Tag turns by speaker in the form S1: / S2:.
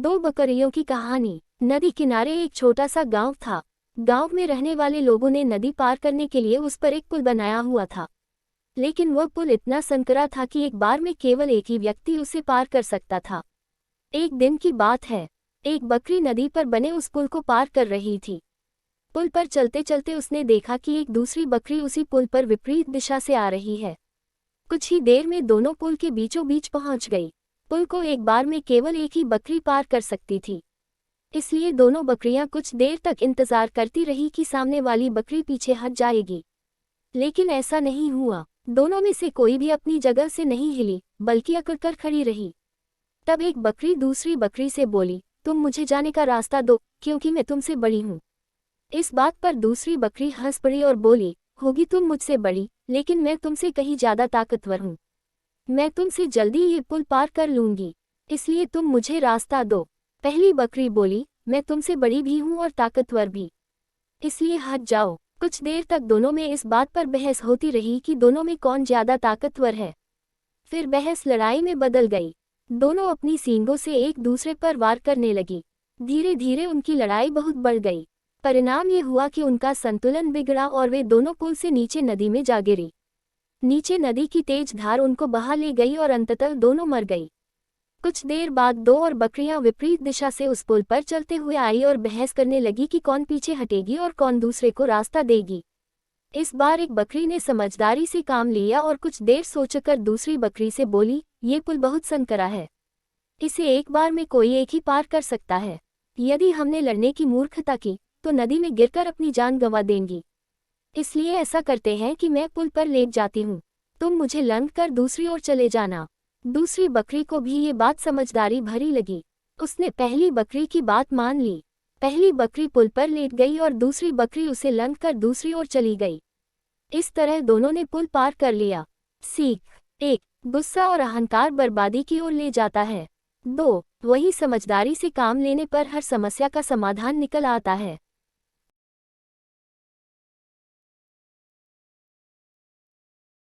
S1: दो बकरियों की कहानी। नदी किनारे एक छोटा सा गांव था। गांव में रहने वाले लोगों ने नदी पार करने के लिए उस पर एक पुल बनाया हुआ था। लेकिन वह पुल इतना संकरा था कि एक बार में केवल एक ही व्यक्ति उसे पार कर सकता था। एक दिन की बात है, एक बकरी नदी पर बने उस पुल को पार कर रही थी। पुल पर चलते चलते उसने देखा कि एक दूसरी बकरी उसी पुल पर विपरीत दिशा से आ रही है। कुछ ही देर में दोनों पुल के बीचों बीच पहुंच गई। पुल को एक बार में केवल एक ही बकरी पार कर सकती थी, इसलिए दोनों बकरियां कुछ देर तक इंतजार करती रही कि सामने वाली बकरी पीछे हट जाएगी। लेकिन ऐसा नहीं हुआ। दोनों में से कोई भी अपनी जगह से नहीं हिली, बल्कि अकड़कर खड़ी रही। तब एक बकरी दूसरी बकरी से बोली, तुम मुझे जाने का रास्ता दो, क्योंकि मैं तुमसे बड़ी हूँ। इस बात पर दूसरी बकरी हंस पड़ी और बोली, होगी तुम मुझसे बड़ी, लेकिन मैं तुमसे कहीं ज्यादा ताकतवर हूँ। मैं तुमसे जल्दी ये पुल पार कर लूंगी, इसलिए तुम मुझे रास्ता दो। पहली बकरी बोली, मैं तुमसे बड़ी भी हूँ और ताकतवर भी, इसलिए हट जाओ। कुछ देर तक दोनों में इस बात पर बहस होती रही कि दोनों में कौन ज्यादा ताकतवर है। फिर बहस लड़ाई में बदल गई। दोनों अपनी सींगों से एक दूसरे पर वार करने लगी। धीरे धीरे उनकी लड़ाई बहुत बढ़ गई। परिणाम ये हुआ कि उनका संतुलन बिगड़ा और वे दोनों पुल से नीचे नदी में जा गिरी। नीचे नदी की तेज धार उनको बहा ले गई और अंततः दोनों मर गई। कुछ देर बाद दो और बकरियां विपरीत दिशा से उस पुल पर चलते हुए आई और बहस करने लगी कि कौन पीछे हटेगी और कौन दूसरे को रास्ता देगी। इस बार एक बकरी ने समझदारी से काम लिया और कुछ देर सोचकर दूसरी बकरी से बोली, ये पुल बहुत संकरा है, इसे एक बार में कोई एक ही पार कर सकता है। यदि हमने लड़ने की मूर्खता की तो नदी में गिरकर अपनी जान गंवा देंगी। इसलिए ऐसा करते हैं कि मैं पुल पर लेट जाती हूँ, तुम मुझे लंघ कर दूसरी ओर चले जाना। दूसरी बकरी को भी ये बात समझदारी भरी लगी। उसने पहली बकरी की बात मान ली। पहली बकरी पुल पर लेट गई और दूसरी बकरी उसे लंघ कर दूसरी ओर चली गई। इस तरह दोनों ने पुल पार कर लिया। सीख 1, गुस्सा और अहंकार बर्बादी की ओर ले जाता है। 2, वही समझदारी से काम लेने पर हर समस्या का समाधान निकल आता है।